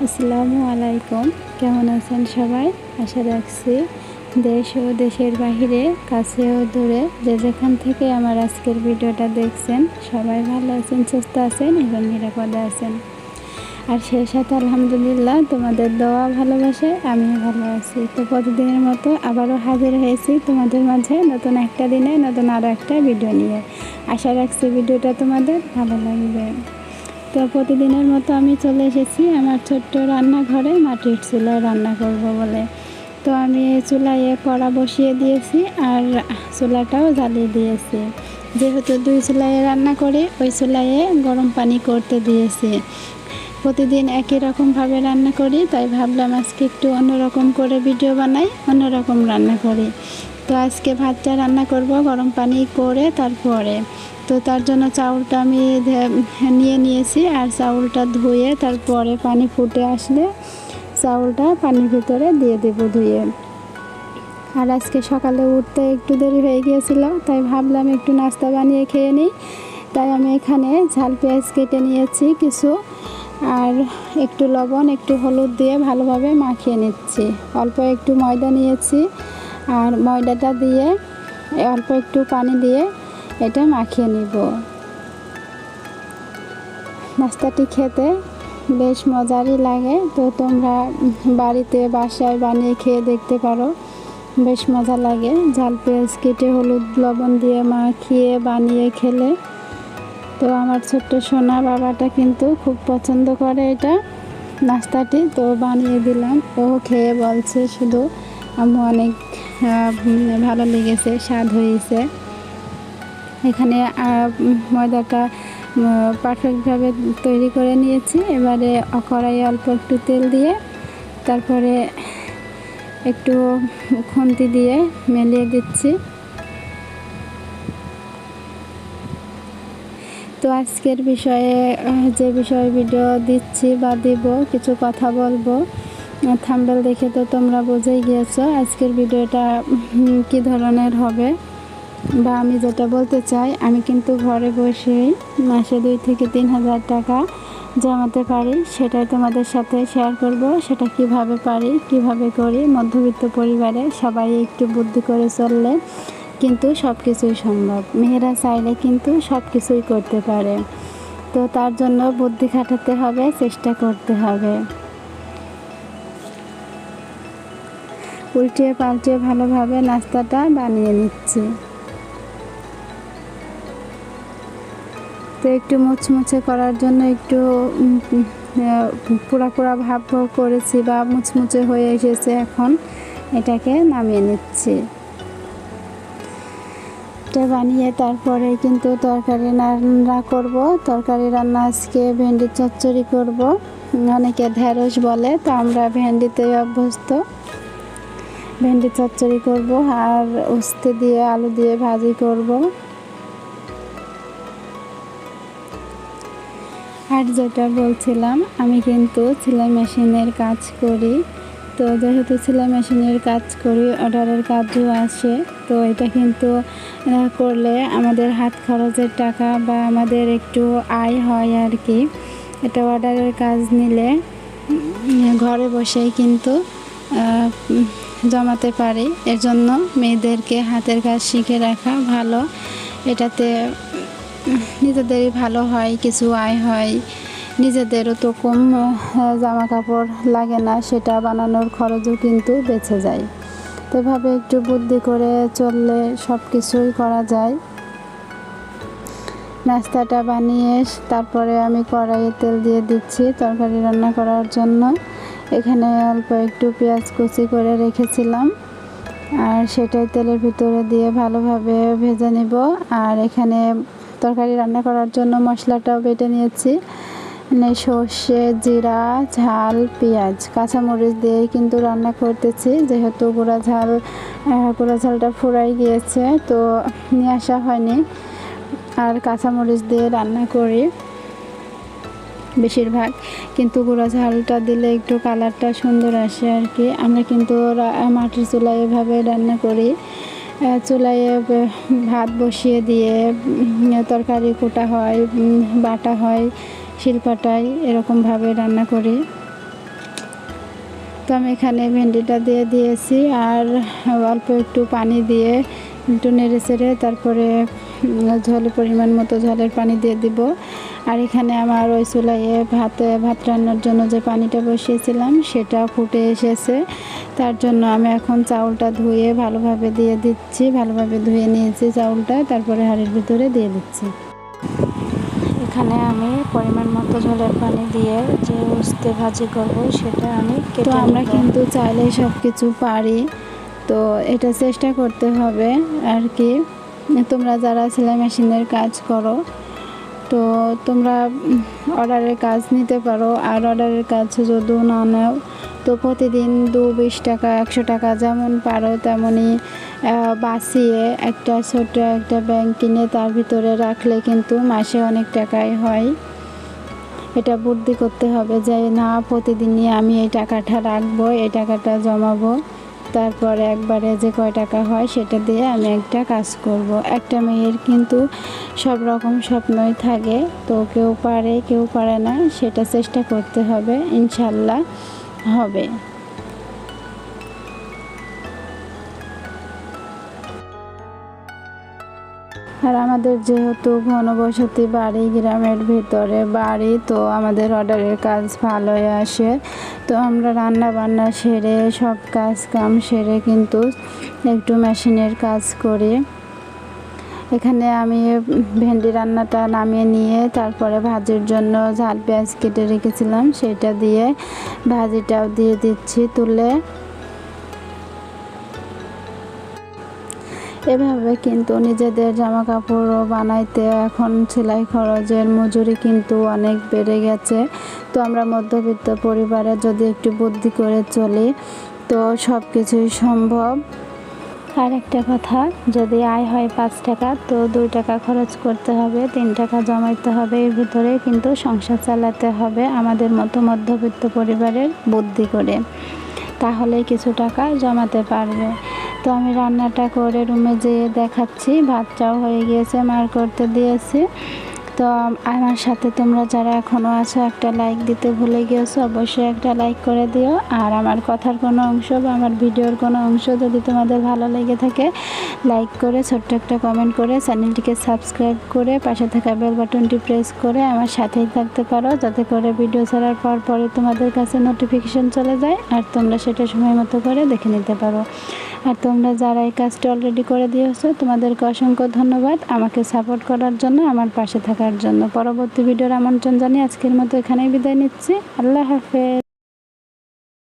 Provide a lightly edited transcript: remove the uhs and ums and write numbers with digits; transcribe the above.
আসসালামু আলাইকুম। কেমন আছেন সবাই? আশা রাখছি দেশ ও দেশের বাহিরে, কাছে ও দূরে যে যেখান থেকে আমার আজকের ভিডিওটা দেখছেন সবাই ভালো আছেন, সুস্থ আছেন এবং নিরাপদে আছেন। আর সেই সাথে আলহামদুলিল্লাহ তোমাদের দোয়া ভালোবাসায় আমিও ভালো আছি। তো প্রতিদিনের মতো আবারও হাজির হয়েছি তোমাদের মাঝে নতুন একটা দিনে নতুন আরও একটা ভিডিও নিয়ে। আশা রাখছি ভিডিওটা তোমাদের ভালো লাগবে। তো প্রতিদিনের মতো আমি চলে এসেছি আমার ছোট্ট রান্নাঘরে, মাটির চুলায় রান্না করব বলে। তো আমি চুলায় কড়া বসিয়ে দিয়েছি আর চুলাটাও জ্বালিয়ে দিয়েছি। যেহেতু দুই চুলায় রান্না করি, ওই চুলায় গরম পানি করতে দিয়েছি। প্রতিদিন একই রকমভাবে রান্না করি, তাই ভাবলাম আজকে একটু অন্যরকম করে ভিডিও বানাই, অন্যরকম রান্না করি। তো আজকে ভাতটা রান্না করব গরম পানি করে তারপরে। তো তার জন্য চাউলটা আমি নিয়েছি আর চাউলটা ধুয়ে তারপরে পানি ফুটে আসলে চাউলটা পানির ভিতরে দিয়ে দেবো ধুয়ে। আর আজকে সকালে উঠতে একটু দেরি হয়ে গিয়েছিল, তাই ভাবলাম একটু নাস্তা বানিয়ে খেয়ে নিই। তাই আমি এখানে ঝাল পেঁয়াজ কেটে নিয়েছি কিছু, আর একটু লবণ একটু হলুদ দিয়ে ভালোভাবে মাখিয়ে নিচ্ছি। অল্প একটু ময়দা নিয়েছি আর ময়দাটা দিয়ে অল্প একটু পানি দিয়ে এটা মাখিয়ে নিব। নাস্তাটি খেতে বেশ মজারই লাগে, তো তোমরা বাড়িতে বাসায় বানিয়ে খেয়ে দেখতে পারো, বেশ মজা লাগে। ঝাল পেঁয়াজ কেটে হলুদ লবণ দিয়ে মাখিয়ে বানিয়ে খেলে। তো আমার ছোট্ট সোনা বাবাটা কিন্তু খুব পছন্দ করে এটা নাস্তাটি, তো বানিয়ে দিলাম। ও খেয়ে বলছে শুধু আম্মু অনেক ভালো লেগেছে, স্বাদ হয়েছে। এখানে ময়দাটা পারফেক্টভাবে তৈরি করে নিয়েছি। এবারে কড়াইয়ে অল্প একটু তেল দিয়ে তারপরে একটু খুন্তি দিয়ে মেলিয়ে দিচ্ছি। তো আজকের বিষয়ে যে বিষয়ে ভিডিও দিচ্ছি বা দিব, কিছু কথা বলবো। থাম্বনেল দেখে তো তোমরা বুঝেই গিয়েছো আজকের ভিডিওটা কী ধরনের হবে বা আমি যেটা বলতে চাই। আমি কিন্তু ঘরে বসেই মাসে 2 থেকে 3 হাজার টাকা জমাতে পারি, সেটাই তোমাদের সাথে শেয়ার করব। সেটা কিভাবে পারি, কিভাবে করি। মধ্যবিত্ত পরিবারে সবাই একটু বুদ্ধি করে চললে কিন্তু সব কিছুই সম্ভব। মেয়েরা চাইলে কিন্তু সব কিছুই করতে পারে। তো তার জন্য বুদ্ধি খাটাতে হবে, চেষ্টা করতে হবে। উল্টিয়ে পাল্টিয়ে ভালোভাবে নাস্তাটা বানিয়ে নিচ্ছি। তো একটু মুচমুচে করার জন্য একটু পোড়া পোড়া ভাব করেছি বা মুচমুচে হয়ে এসেছে। এখন এটাকে নামিয়ে নিচ্ছি। এটা বানিয়ে তারপরে কিন্তু তরকারি রান্না করব। তরকারি রান্না আজকে ভেন্ডির চচ্চড়ি করব। অনেকে ঢেঁড়স বলে, তো আমরা ভেন্ডিতেই অভ্যস্ত। ভেন্ডি চচ্চড়ি করব আর উস্তে দিয়ে আলু দিয়ে ভাজি করব। আর যেটা বলছিলাম, আমি কিন্তু সেলাই মেশিনের কাজ করি। তো যেহেতু সেলাই মেশিনের কাজ করি, অর্ডারের কাজও আসে। তো এটা কিন্তু করলে আমাদের হাত খরচের টাকা বা আমাদের একটু আয় হয় আর কি। এটা অর্ডারের কাজ নিলে ঘরে বসেই কিন্তু জমাতে পারি। এর জন্য মেয়েদেরকে হাতের কাজ শিখে রাখা ভালো। এটাতে নিজেদেরই ভালো হয়, কিছু আয় হয়, নিজেদেরও তো কম জামা কাপড় লাগে না, সেটা বানানোর খরচও কিন্তু বেঁচে যায়। তো এভাবে একটু বুদ্ধি করে চললে সব কিছুই করা যায়। নাস্তাটা বানিয়ে তারপরে আমি কড়াইয়ে তেল দিয়ে দিচ্ছি তরকারি রান্না করার জন্য। এখানে অল্প একটু পেঁয়াজ কুচি করে রেখেছিলাম, আর সেটাই তেলের ভিতরে দিয়ে ভালোভাবে ভেজে নেব। আর এখানে তরকারি রান্না করার জন্য মশলাটাও বেটে নিয়েছি। সর্ষে, জিরা, ঝাল, পেঁয়াজ, কাঁচামরিচ দিয়ে কিন্তু রান্না করতেছি। যেহেতু গুঁড়া ঝালটা ফুরাই গিয়েছে, তো নিয়ে আসা হয়নি। আর কাঁচামরিচ দিয়ে রান্না করি বেশিরভাগ, কিন্তু গুঁড়া ঝালটা দিলে একটু কালারটা সুন্দর আসে আর কি। আমরা কিন্তু মাটির চুলায় এভাবে রান্না করি। চুলায় ভাত বসিয়ে দিয়ে তরকারি কোটা হয়, বাটা হয় শিলপাটায়, এরকমভাবে রান্না করি। তো আমি এখানে ভেন্ডিটা দিয়ে দিয়েছি আর অল্প একটু পানি দিয়ে একটু নেড়ে চেড়ে তারপরে ঝোলের পরিমাণ মতো ঝোলের পানি দিয়ে দিব। আর এখানে আমার ওই চুলাইয়ে ভাত রান্নার জন্য যে পানিটা বসিয়েছিলাম সেটা ফুটে এসেছে। তার জন্য আমি এখন চাউলটা ধুয়ে ভালোভাবে দিয়ে দিচ্ছি। ভালোভাবে ধুয়ে নিয়েছি চাউলটা, তারপরে হাঁড়ির ভিতরে দিয়ে দিচ্ছি। এখানে আমি পরিমাণ মতো ঝোলের পানি দিয়ে যে উস্তে ভাজি করব সেটা আমি কেটে নেব। তো আমরা কিন্তু চাইলে সব কিছু পারি, তো এটা চেষ্টা করতে হবে আর কি। তোমরা যারা সেলাই মেশিনের কাজ করো তো তোমরা অর্ডারের কাজ নিতে পারো, আর অর্ডারের কাজ যদি না নাও তো প্রতিদিন 20 টাকা 100 টাকা যেমন পারো তেমনই বাঁচিয়ে একটা ছোট্ট একটা ব্যাংক কিনে তার ভিতরে রাখলে কিন্তু মাসে অনেক টাকাই হয়। এটা বুদ্ধি করতে হবে যে না, প্রতিদিনই আমি এই টাকাটা রাখবো, এই টাকাটা জমাবো, তারপরে একবারে যে কয় টাকা হয় সেটা দিয়ে আমি একটা কাজ করব। একটা মেয়ের কিন্তু সব রকম স্বপ্নই থাকে, তো কেউ পারে কেউ পারে না, সেটা চেষ্টা করতে হবে, ইনশাল্লাহ হবে। আর আমাদের যেহেতু ঘনবসতি বাড়ি, গ্রামের ভিতরে বাড়ি, তো আমাদের অর্ডারের কাজ ভালোই আসে। তো আমরা রান্না বান্না সেরে সব কাজ কাম সেরে কিন্তু একটু মেশিনের কাজ করি। এখানে আমি ভেন্ডি রান্নাটা নামিয়ে নিয়ে তারপরে ভাজির জন্য ঝাল পেঁয়াজ কেটে রেখেছিলাম সেটা দিয়ে ভাজিটাও দিয়ে দিচ্ছি তুলে। এভাবে কিন্তু নিজেদের জামা কাপড়ও বানাইতে এখন সেলাই খরচের মজুরি কিন্তু অনেক বেড়ে গেছে। তো আমরা মধ্যবিত্ত পরিবারে যদি একটু বুদ্ধি করে চলি তো সব কিছুই সম্ভব। আর একটা কথা, যদি আয় হয় 5 টাকা তো 2 টাকা খরচ করতে হবে, 3 টাকা জমাইতে হবে, এর ভিতরে কিন্তু সংসার চালাতে হবে আমাদের মতো মধ্যবিত্ত পরিবারের বুদ্ধি করে, তাহলে কিছু টাকা জমাতে পারবে। তো আমি রান্নাটা করে রুমে যেয়ে দেখাচ্ছি, ভাতটাও হয়ে গিয়েছে, মার করতে দিয়েছি। তো আমার সাথে তোমরা যারা এখনও আছো একটা লাইক দিতে ভুলে গিয়েছো, অবশ্যই একটা লাইক করে দিও। আর আমার কথার কোনো অংশ বা আমার ভিডিওর কোনো অংশ যদি তোমাদের ভালো লেগে থাকে লাইক করে ছোট্ট একটা কমেন্ট করে চ্যানেলটিকে সাবস্ক্রাইব করে পাশে থাকা বেল বাটনটি প্রেস করে আমার সাথেই থাকতে পারো, যাতে করে ভিডিও ছাড়ার পরে তোমাদের কাছে নোটিফিকেশন চলে যায় আর তোমরা সেটা সময় মতো করে দেখে নিতে পারো। আর তোমরা যারা এই কাজটি অলরেডি করে দিয়েছো তোমাদেরকে অসংখ্য ধন্যবাদ আমাকে সাপোর্ট করার জন্য, আমার পাশে থাকার জন্য। পরবর্তী ভিডিওর আমন্ত্রণ জানিয়ে আজকের মতো এখানেই বিদায় নিচ্ছি। আল্লাহ হাফেজ।